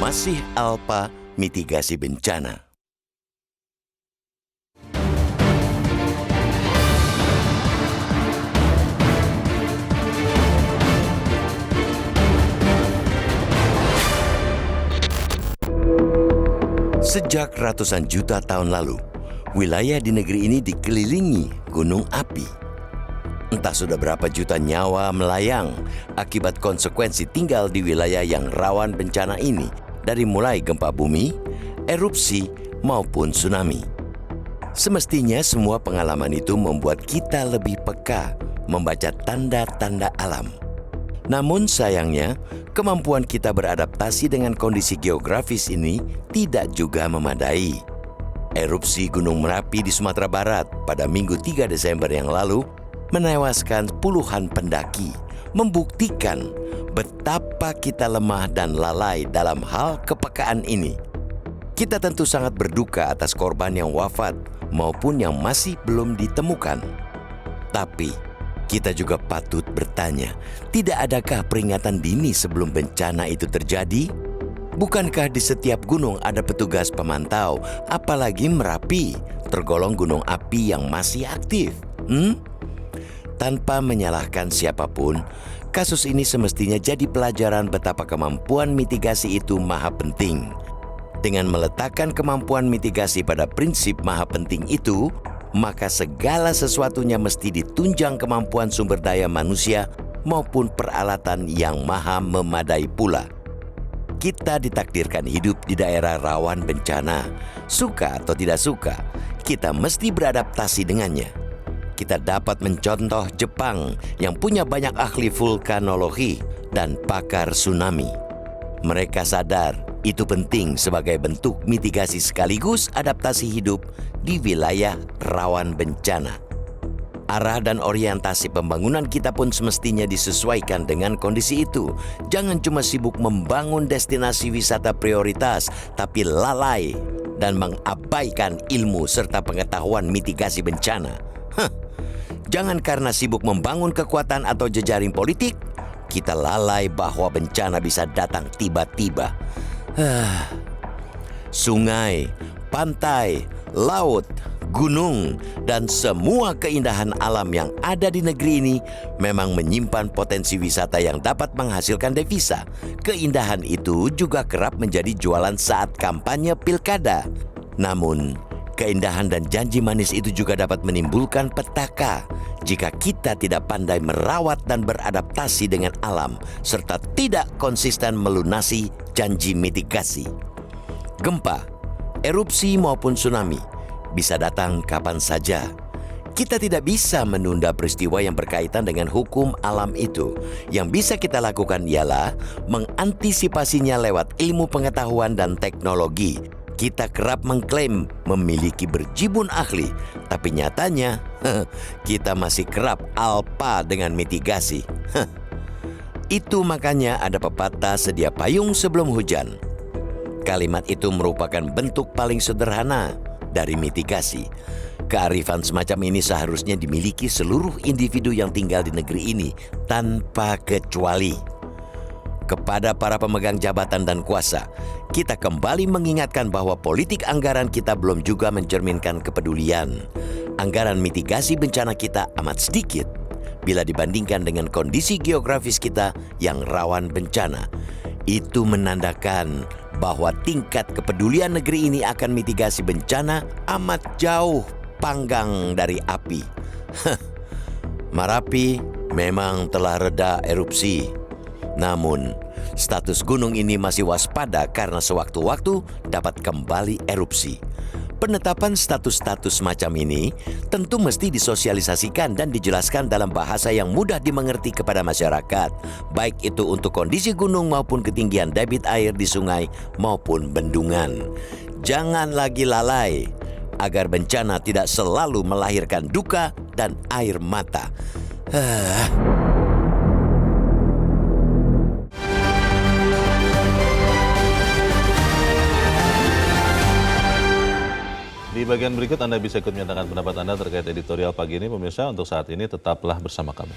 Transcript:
masih Alpa Mitigasi Bencana. Sejak ratusan juta tahun lalu, wilayah di negeri ini dikelilingi gunung api. Entah sudah berapa juta nyawa melayang akibat konsekuensi tinggal di wilayah yang rawan bencana ini, dari mulai gempa bumi, erupsi, maupun tsunami. Semestinya semua pengalaman itu membuat kita lebih peka membaca tanda-tanda alam. Namun sayangnya, kemampuan kita beradaptasi dengan kondisi geografis ini tidak juga memadai. Erupsi Gunung Merapi di Sumatera Barat pada Minggu 3 Desember yang lalu menewaskan puluhan pendaki, membuktikan betapa kita lemah dan lalai dalam hal kepekaan ini. Kita tentu sangat berduka atas korban yang wafat maupun yang masih belum ditemukan. Tapi kita juga patut bertanya, tidak adakah peringatan dini sebelum bencana itu terjadi? Bukankah di setiap gunung ada petugas pemantau, apalagi Merapi, tergolong gunung api yang masih aktif? Tanpa menyalahkan siapapun, kasus ini semestinya jadi pelajaran betapa kemampuan mitigasi itu maha penting. Dengan meletakkan kemampuan mitigasi pada prinsip maha penting itu, maka segala sesuatunya mesti ditunjang kemampuan sumber daya manusia maupun peralatan yang maha memadai pula. Kita ditakdirkan hidup di daerah rawan bencana. Suka atau tidak suka, kita mesti beradaptasi dengannya. Kita dapat mencontoh Jepang yang punya banyak ahli vulkanologi dan pakar tsunami. Mereka sadar itu penting sebagai bentuk mitigasi sekaligus adaptasi hidup di wilayah rawan bencana. Arah dan orientasi pembangunan kita pun semestinya disesuaikan dengan kondisi itu. Jangan cuma sibuk membangun destinasi wisata prioritas, tapi lalai dan mengabaikan ilmu serta pengetahuan mitigasi bencana. Jangan karena sibuk membangun kekuatan atau jejaring politik, kita lalai bahwa bencana bisa datang tiba-tiba. Sungai, pantai, laut, gunung, dan semua keindahan alam yang ada di negeri ini memang menyimpan potensi wisata yang dapat menghasilkan devisa. Keindahan itu juga kerap menjadi jualan saat kampanye pilkada. Namun, keindahan dan janji manis itu juga dapat menimbulkan petaka jika kita tidak pandai merawat dan beradaptasi dengan alam serta tidak konsisten melunasi janji mitigasi. Gempa, erupsi maupun tsunami bisa datang kapan saja. Kita tidak bisa menunda peristiwa yang berkaitan dengan hukum alam itu. Yang bisa kita lakukan ialah mengantisipasinya lewat ilmu pengetahuan dan teknologi. Kita kerap mengklaim memiliki berjibun ahli, tapi nyatanya kita masih kerap alpa dengan mitigasi. Itu makanya ada pepatah sedia payung sebelum hujan. Kalimat itu merupakan bentuk paling sederhana dari mitigasi. Kearifan semacam ini seharusnya dimiliki seluruh individu yang tinggal di negeri ini tanpa kecuali. Kepada para pemegang jabatan dan kuasa, kita kembali mengingatkan bahwa politik anggaran kita belum juga mencerminkan kepedulian. Anggaran mitigasi bencana kita amat sedikit bila dibandingkan dengan kondisi geografis kita yang rawan bencana. Itu menandakan bahwa tingkat kepedulian negeri ini akan mitigasi bencana amat jauh panggang dari api. Merapi memang telah reda erupsi. Namun, status gunung ini masih waspada karena sewaktu-waktu dapat kembali erupsi. Penetapan status-status semacam ini tentu mesti disosialisasikan dan dijelaskan dalam bahasa yang mudah dimengerti kepada masyarakat, baik itu untuk kondisi gunung maupun ketinggian debit air di sungai maupun bendungan. Jangan lagi lalai agar bencana tidak selalu melahirkan duka dan air mata. Di bagian berikut Anda bisa ikut menyatakan pendapat Anda terkait editorial pagi ini. Pemirsa, untuk saat ini tetaplah bersama kami.